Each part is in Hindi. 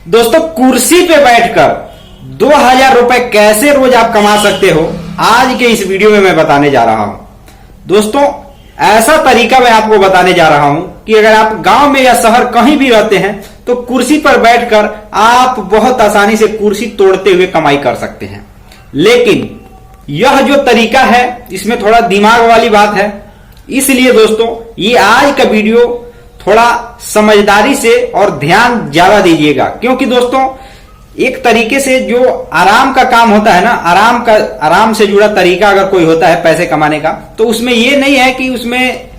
दोस्तों कुर्सी पे बैठकर 2000 रुपए कैसे रोज आप कमा सकते हो, आज के इस वीडियो में मैं बताने जा रहा हूं। दोस्तों ऐसा तरीका मैं आपको बताने जा रहा हूं कि अगर आप गांव में या शहर कहीं भी रहते हैं तो कुर्सी पर बैठकर आप बहुत आसानी से कुर्सी तोड़ते हुए कमाई कर सकते हैं। लेकिन यह जो तरीका है इसमें थोड़ा दिमाग वाली बात है, इसलिए दोस्तों ये आज का वीडियो थोड़ा समझदारी से और ध्यान ज्यादा दीजिएगा, क्योंकि दोस्तों एक तरीके से जो आराम का काम होता है ना, आराम से जुड़ा तरीका अगर कोई होता है पैसे कमाने का, तो उसमें ये नहीं है कि उसमें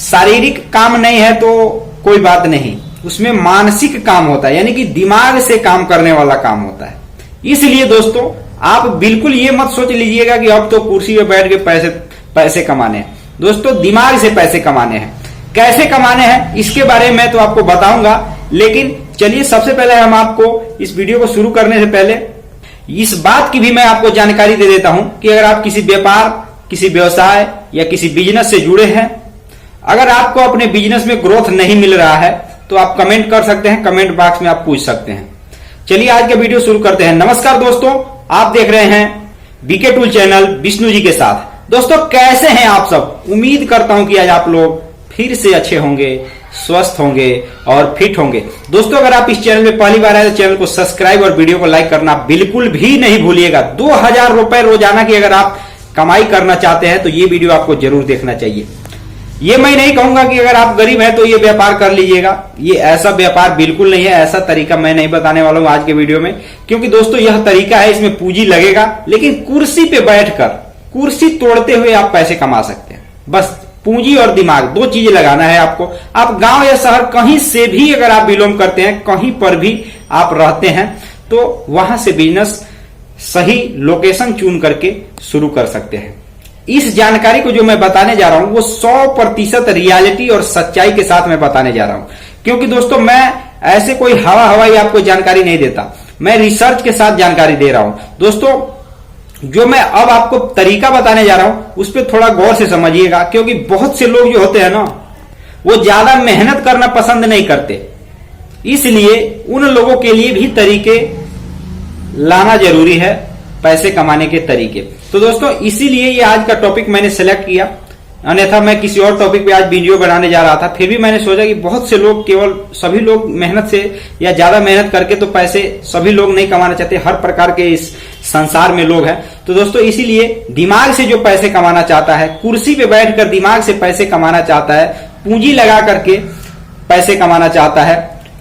शारीरिक काम नहीं है तो कोई बात नहीं, उसमें मानसिक काम होता है, यानी कि दिमाग से काम करने वाला काम होता है। इसलिए दोस्तों आप बिल्कुल ये मत सोच लीजिएगा कि अब तो कुर्सी पे बैठ के पैसे कमाने हैं। दोस्तों दिमाग से पैसे कमाने हैं। कैसे कमाने हैं इसके बारे में तो आपको बताऊंगा, लेकिन चलिए सबसे पहले हम आपको इस वीडियो को शुरू करने से पहले इस बात की भी मैं आपको जानकारी दे देता हूं कि अगर आप किसी व्यापार, किसी व्यवसाय या किसी बिजनेस से जुड़े हैं, अगर आपको अपने बिजनेस में ग्रोथ नहीं मिल रहा है तो आप कमेंट कर सकते हैं, कमेंट बॉक्स में आप पूछ सकते हैं। चलिए आज का वीडियो शुरू करते हैं। नमस्कार दोस्तों, आप देख रहे हैं BK tool channel Vishnu ji के साथ। दोस्तों कैसे हैं आप सब? उम्मीद करता हूं कि आज आप लोग फिर से अच्छे होंगे, स्वस्थ होंगे और फिट होंगे। दोस्तों अगर आप इस चैनल में पहली बार आए तो चैनल को सब्सक्राइब और वीडियो को लाइक करना बिल्कुल भी नहीं भूलिएगा। 2000 रुपए रोजाना की अगर आप कमाई करना चाहते हैं तो ये वीडियो आपको जरूर देखना चाहिए। ये मैं नहीं कहूंगा कि अगर आप गरीब हैं तो ये व्यापार कर लीजिएगा, ये ऐसा व्यापार बिल्कुल नहीं है, ऐसा तरीका मैं नहीं बताने वाला हूं आज के वीडियो में, क्योंकि दोस्तों यह तरीका है, इसमें पूंजी लगेगा, लेकिन कुर्सी पे बैठकर कुर्सी तोड़ते हुए आप पैसे कमा सकते हैं। बस पूंजी और दिमाग दो चीजें लगाना है आपको। आप गांव या शहर कहीं से भी अगर आप बिलोंग करते हैं, कहीं पर भी आप रहते हैं, तो वहां से बिजनेस सही लोकेशन चुन करके शुरू कर सकते हैं। इस जानकारी को जो मैं बताने जा रहा हूं वो 100% रियलिटी और सच्चाई के साथ मैं बताने जा रहा हूं, क्योंकि दोस्तों मैं ऐसे कोई हवाई आपको जानकारी नहीं देता, मैं रिसर्च के साथ जानकारी दे रहा हूं। दोस्तों जो मैं अब आपको तरीका बताने जा रहा हूं उस पर थोड़ा गौर से समझिएगा, क्योंकि बहुत से लोग जो होते हैं ना वो ज्यादा मेहनत करना पसंद नहीं करते, इसलिए उन लोगों के लिए भी तरीके लाना जरूरी है, पैसे कमाने के तरीके। तो दोस्तों इसीलिए ये आज का टॉपिक मैंने सेलेक्ट किया, अन्यथा मैं किसी और टॉपिक पे आज वीडियो बनाने जा रहा था। फिर भी मैंने सोचा कि बहुत से लोग, केवल सभी लोग मेहनत से या ज्यादा मेहनत करके तो पैसे सभी लोग नहीं कमाना चाहते, हर प्रकार के इस संसार में लोग हैं। तो दोस्तों इसीलिए दिमाग से जो पैसे कमाना चाहता है, कुर्सी पे बैठकर दिमाग से पैसे कमाना चाहता है, पूंजी लगा करके पैसे कमाना चाहता है,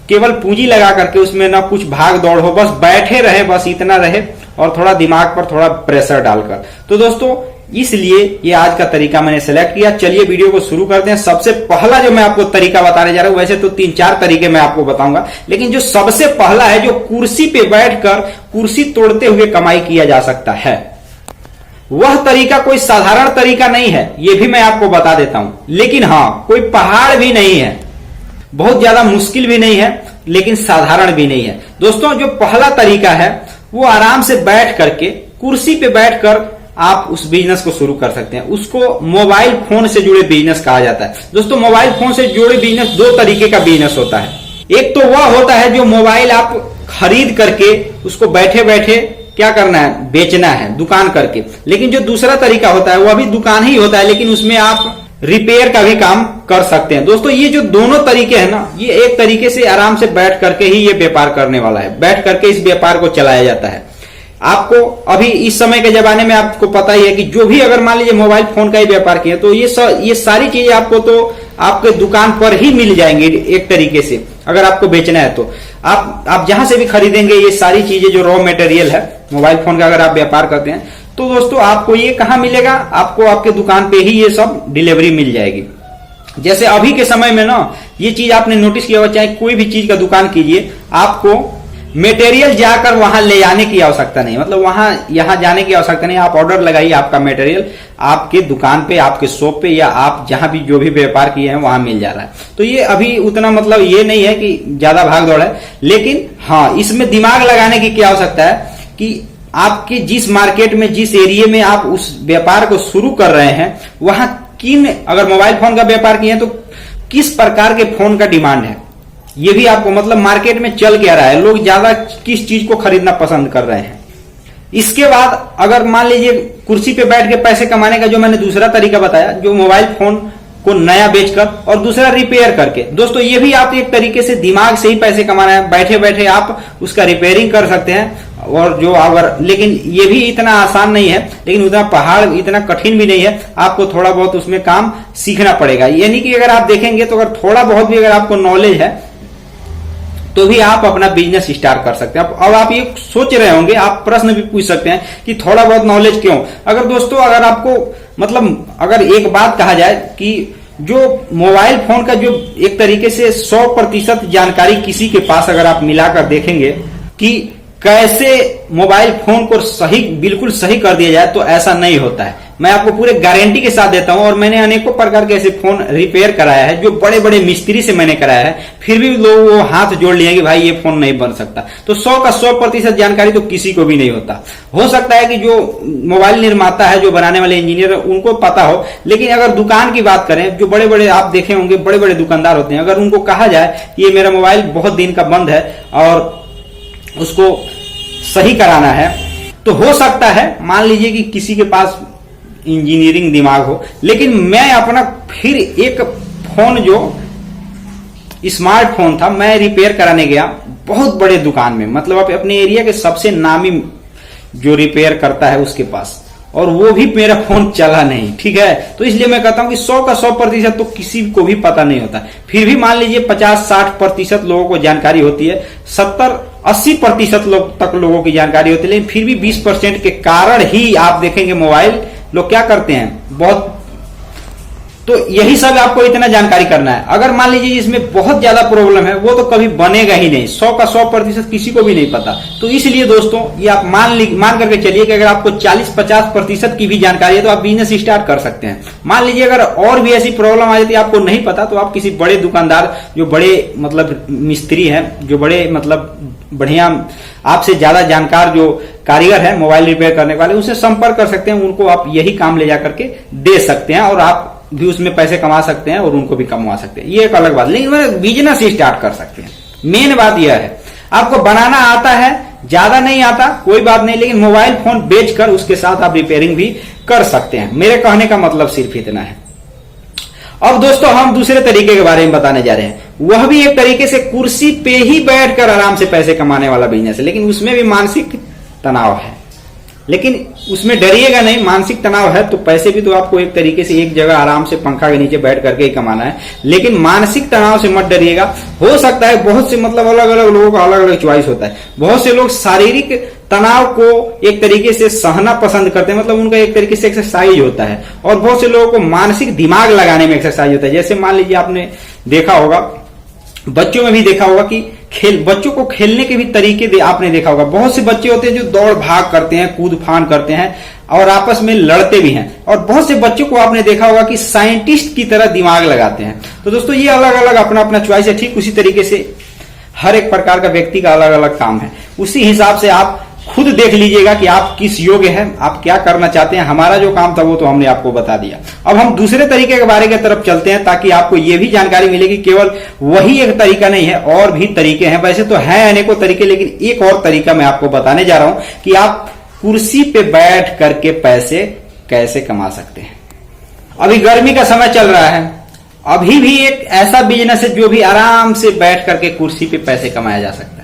केवल पूंजी लगा करके उसमें ना कुछ भाग दौड़ हो, बस बैठे रहे, बस इतना रहे, और थोड़ा दिमाग पर थोड़ा प्रेशर डालकर। तो दोस्तों इसलिए ये आज का तरीका मैंने सेलेक्ट किया। चलिए वीडियो को शुरू करते हैं। सबसे पहला जो मैं आपको तरीका बताने जा रहा हूं, वैसे तो 3-4 तरीके मैं आपको बताऊंगा, लेकिन जो सबसे पहला है, जो कुर्सी पे बैठकर कुर्सी तोड़ते हुए कमाई किया जा सकता है, वह तरीका कोई साधारण तरीका नहीं है, ये भी मैं आपको बता देता हूं। लेकिन हाँ, कोई पहाड़ भी नहीं है, बहुत ज्यादा मुश्किल भी नहीं है, लेकिन साधारण भी नहीं है। दोस्तों जो पहला तरीका है वो आराम से बैठ करके कुर्सी पे बैठकर आप उस बिजनेस को शुरू कर सकते हैं। उसको मोबाइल फोन से जुड़े बिजनेस कहा जाता है। दोस्तों मोबाइल फोन से जुड़े बिजनेस दो तरीके का बिजनेस होता है। एक तो वह होता है जो मोबाइल आप खरीद करके उसको बैठे बैठे क्या करना है, बेचना है दुकान करके। लेकिन जो दूसरा तरीका होता है वह भी दुकान ही होता है, लेकिन उसमें आप रिपेयर का भी काम कर सकते हैं। दोस्तों ये जो दोनों तरीके हैं ना, ये एक तरीके से आराम से बैठ करके ही ये व्यापार करने वाला है, बैठ करके इस व्यापार को चलाया जाता है। आपको अभी इस समय के जमाने में आपको पता ही है कि जो भी अगर मान लीजिए मोबाइल फोन का ही व्यापार किया तो ये सारी चीजें आपको तो आपके दुकान पर ही मिल जाएंगे एक तरीके से। अगर आपको बेचना है तो आप जहां से भी खरीदेंगे ये सारी चीजें, जो रॉ मटेरियल है मोबाइल फोन का, अगर आप व्यापार करते हैं तो दोस्तों आपको ये कहां मिलेगा, आपको आपके दुकान पे ही ये सब डिलीवरी मिल जाएगी। जैसे अभी के समय में ना ये चीज आपने नोटिस किया होगा, चाहे कोई भी चीज का दुकान कीजिए, आपको मटेरियल जाकर वहां ले जाने की आवश्यकता नहीं, मतलब वहां यहां जाने की आवश्यकता नहीं। आप ऑर्डर लगाइए, आपका मटेरियल आपके दुकान पे, आपके शॉप पे, या आप जहां भी जो भी व्यापार किए हैं वहां मिल जा रहा है। तो ये अभी उतना मतलब ये नहीं है कि ज्यादा भाग दौड़ है, लेकिन हाँ इसमें दिमाग लगाने की क्या आवश्यकता है कि आपके जिस मार्केट में, जिस एरिया में आप उस व्यापार को शुरू कर रहे हैं, वहां किन, अगर मोबाइल फोन का व्यापार किए हैं तो किस प्रकार के फोन का डिमांड है, ये भी आपको मतलब मार्केट में चल क्या रहा है, लोग ज्यादा किस चीज को खरीदना पसंद कर रहे हैं। इसके बाद अगर मान लीजिए कुर्सी पे बैठ के पैसे कमाने का जो मैंने दूसरा तरीका बताया, जो मोबाइल फोन को नया बेचकर और दूसरा रिपेयर करके, दोस्तों ये भी आप एक तरीके से दिमाग से ही पैसे कमाना है। बैठे बैठे आप उसका रिपेयरिंग कर सकते हैं और जो अगर, लेकिन ये भी इतना आसान नहीं है, लेकिन उतना पहाड़ इतना कठिन भी नहीं है। आपको थोड़ा बहुत उसमें काम सीखना पड़ेगा। यानी कि अगर आप देखेंगे तो अगर थोड़ा बहुत भी अगर आपको नॉलेज है तो भी आप अपना बिजनेस स्टार्ट कर सकते हैं। अब आप ये सोच रहे होंगे, आप प्रश्न भी पूछ सकते हैं कि थोड़ा बहुत नॉलेज क्यों। अगर दोस्तों अगर आपको मतलब अगर एक बात कहा जाए कि जो मोबाइल फोन का जो एक तरीके से 100% जानकारी किसी के पास अगर आप मिलाकर देखेंगे कि कैसे मोबाइल फोन को सही बिल्कुल सही कर दिया जाए, तो ऐसा नहीं होता है। मैं आपको पूरे गारंटी के साथ देता हूं और मैंने अनेकों प्रकार के ऐसे फोन रिपेयर कराया है जो बड़े बड़े मिस्त्री से मैंने कराया है, फिर भी लोग वो हाथ जोड़ लिए कि भाई ये फोन नहीं बन सकता। तो 100 का 100% जानकारी तो किसी को भी नहीं होता। हो सकता है कि जो मोबाइल निर्माता है, जो बनाने वाले इंजीनियर है, उनको पता हो, लेकिन अगर दुकान की बात करें, जो बड़े बड़े आप देखे होंगे बड़े बड़े दुकानदार होते हैं, अगर उनको कहा जाए कि ये मेरा मोबाइल बहुत दिन का बंद है और उसको सही कराना है, तो हो सकता है मान लीजिए कि किसी के पास इंजीनियरिंग दिमाग हो। लेकिन मैं अपना फिर एक फोन जो स्मार्टफोन था, मैं रिपेयर कराने गया बहुत बड़े दुकान में, मतलब अपने एरिया के सबसे नामी जो रिपेयर करता है उसके पास, और वो भी मेरा फोन चला नहीं। ठीक है, तो इसलिए मैं कहता हूं कि 100 का 100% तो किसी को भी पता नहीं होता। फिर भी मान लीजिए 50-60% लोगों को जानकारी होती है, 70-80% तक लोगों की जानकारी होती है, लेकिन फिर भी 20% के कारण ही आप देखेंगे मोबाइल लोग क्या करते हैं बहुत। तो यही सब आपको इतना जानकारी करना है। अगर मान लीजिए इसमें बहुत ज्यादा प्रॉब्लम है, वो तो कभी बनेगा ही नहीं। 100 का 100% किसी को भी नहीं पता। तो इसलिए दोस्तों ये आप मान करके चलिए कि अगर आपको 40-50% की भी जानकारी है तो आप बिजनेस स्टार्ट कर सकते हैं। मान लीजिए अगर और भी ऐसी प्रॉब्लम आ जाती है आपको नहीं पता, तो आप किसी बड़े दुकानदार, जो बड़े मतलब मिस्त्री हैं, जो बड़े मतलब बढ़िया आपसे ज्यादा जानकार जो कारीगर है मोबाइल रिपेयर करने वाले, उससे संपर्क कर सकते हैं। उनको आप यही काम ले जाकर के दे सकते हैं और आप भी उसमें पैसे कमा सकते हैं और उनको भी कमवा सकते हैं। ये एक अलग बात, लेकिन बिजनेस ही स्टार्ट कर सकते हैं। मेन बात यह है आपको बनाना आता है, ज्यादा नहीं आता कोई बात नहीं, लेकिन मोबाइल फोन बेचकर उसके साथ आप रिपेयरिंग भी कर सकते हैं। मेरे कहने का मतलब सिर्फ इतना है। अब दोस्तों हम दूसरे तरीके के बारे में बताने जा रहे हैं। वह भी एक तरीके से कुर्सी पे ही बैठकर आराम से पैसे कमाने वाला बिजनेस है, लेकिन उसमें भी मानसिक तनाव है। लेकिन उसमें डरिएगा नहीं, मानसिक तनाव है तो पैसे भी तो आपको एक तरीके से एक जगह आराम से पंखा के नीचे बैठ करके ही कमाना है, लेकिन मानसिक तनाव से मत डरिएगा। हो सकता है बहुत से मतलब अलग अलग लोगों का अलग अलग चॉइस होता है। बहुत से लोग शारीरिक तनाव को एक तरीके से सहना पसंद करते हैं, मतलब उनका एक तरीके से एक्सरसाइज होता है, और बहुत से लोगों को मानसिक दिमाग लगाने में एक्सरसाइज होता है। जैसे मान लीजिए आपने देखा होगा, बच्चों में भी देखा होगा कि बच्चों को खेलने के भी तरीके आपने देखा होगा। बहुत से बच्चे होते हैं जो दौड़ भाग करते हैं, कूद फान करते हैं और आपस में लड़ते भी हैं, और बहुत से बच्चों को आपने देखा होगा कि साइंटिस्ट की तरह दिमाग लगाते हैं। तो दोस्तों ये अलग अलग अपना अपना चॉइस है। ठीक उसी तरीके से हर एक प्रकार का व्यक्ति का अलग अलग काम है। उसी हिसाब से आप खुद देख लीजिएगा कि आप किस योग्य हैं, आप क्या करना चाहते हैं। हमारा जो काम था वो तो हमने आपको बता दिया। अब हम दूसरे तरीके के बारे की तरफ चलते हैं, ताकि आपको ये भी जानकारी मिले कि केवल वही एक तरीका नहीं है, और भी तरीके हैं। वैसे तो हैं अनेकों तरीके, लेकिन एक और तरीका मैं आपको बताने जा रहा हूं कि आप कुर्सी पे बैठ करके पैसे कैसे कमा सकते हैं। अभी गर्मी का समय चल रहा है, अभी भी एक ऐसा बिजनेस है जो भी आराम से बैठ करके कुर्सी पे पैसे कमाया जा सकता है।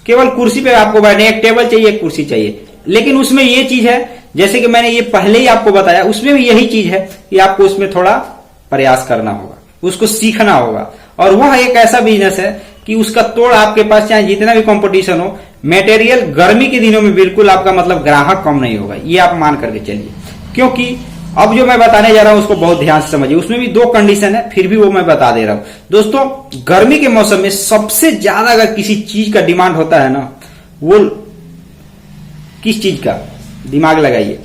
केवल कुर्सी पे आपको बैठने, एक टेबल चाहिए, एक कुर्सी चाहिए, लेकिन उसमें ये चीज है, जैसे कि मैंने ये पहले ही आपको बताया, उसमें भी यही चीज है कि आपको उसमें थोड़ा प्रयास करना होगा, उसको सीखना होगा। और वह एक ऐसा बिजनेस है कि उसका तोड़ आपके पास चाहे जितना भी कंपटीशन हो, मटेरियल गर्मी के दिनों में बिल्कुल आपका मतलब ग्राहक कम नहीं होगा, ये आप मान करके चलिए। क्योंकि अब जो मैं बताने जा रहा हूं उसको बहुत ध्यान से समझिए। उसमें भी दो कंडीशन है, फिर भी वो मैं बता दे रहा हूं। दोस्तों गर्मी के मौसम में सबसे ज्यादा अगर किसी चीज का डिमांड होता है ना, वो किस चीज का, दिमाग लगाइए।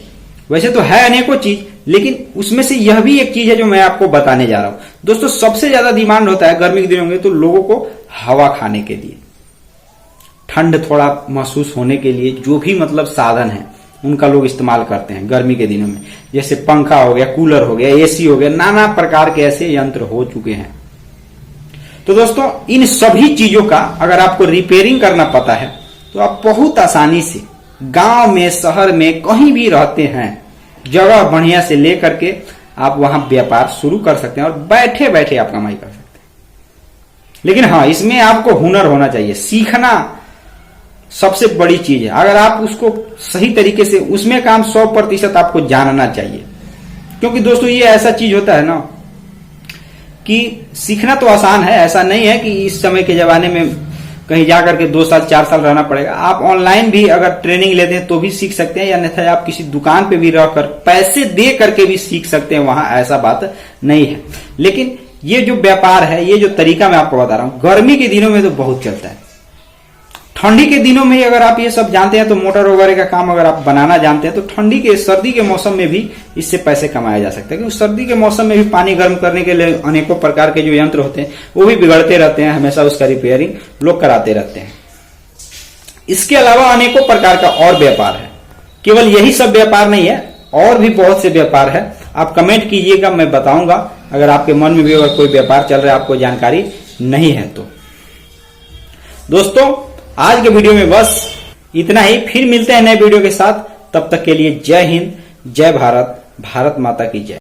वैसे तो है अनेकों चीज, लेकिन उसमें से यह भी एक चीज है जो मैं आपको बताने जा रहा हूं। दोस्तों सबसे ज्यादा डिमांड होता है गर्मी के दिनों में तो लोगों को हवा खाने के लिए, ठंड थोड़ा महसूस होने के लिए जो भी मतलब साधन है उनका लोग इस्तेमाल करते हैं गर्मी के दिनों में। जैसे पंखा हो गया, कूलर हो गया, एसी हो गया, नाना प्रकार के ऐसे यंत्र हो चुके हैं। तो दोस्तों इन सभी चीजों का अगर आपको रिपेयरिंग करना पता है तो आप बहुत आसानी से गांव में, शहर में, कहीं भी रहते हैं, जगह बढ़िया से लेकर के आप वहां व्यापार शुरू कर सकते हैं और बैठे बैठे आप कमाई कर सकते हैं। लेकिन हाँ, इसमें आपको हुनर होना चाहिए, सीखना सबसे बड़ी चीज है। अगर आप उसको सही तरीके से, उसमें काम 100% आपको जानना चाहिए। क्योंकि दोस्तों ये ऐसा चीज होता है ना कि सीखना तो आसान है, ऐसा नहीं है कि इस समय के जमाने में कहीं जाकर के 2 साल 4 साल रहना पड़ेगा। आप ऑनलाइन भी अगर ट्रेनिंग लेते हैं तो भी सीख सकते हैं, या अन्यथा आप किसी दुकान पे भी रहकर पैसे दे करके भी सीख सकते हैं, वहां ऐसा बात नहीं है। लेकिन ये जो व्यापार है, ये जो तरीका मैं आपको बता रहा हूं, गर्मी के दिनों में तो बहुत चलता है। ठंडी के दिनों में अगर आप ये सब जानते हैं तो मोटर वगैरह का काम अगर आप बनाना जानते हैं तो सर्दी के मौसम में भी इससे पैसे कमाया जा सकता है। क्योंकि सर्दी के मौसम में भी पानी गर्म करने के लिए अनेकों प्रकार के जो यंत्र होते हैं वो भी बिगड़ते रहते हैं, हमेशा उसका रिपेयरिंग लोग कराते रहते हैं। इसके अलावा अनेकों प्रकार का और व्यापार है, केवल यही सब व्यापार नहीं है, और भी बहुत से व्यापार है। आप कमेंट कीजिएगा, मैं बताऊंगा। अगर आपके मन में भी अगर कोई व्यापार चल रहा है, आपको जानकारी नहीं है तो। दोस्तों आज के वीडियो में बस इतना ही, फिर मिलते हैं नए वीडियो के साथ। तब तक के लिए जय हिंद, जय भारत, भारत माता की जय।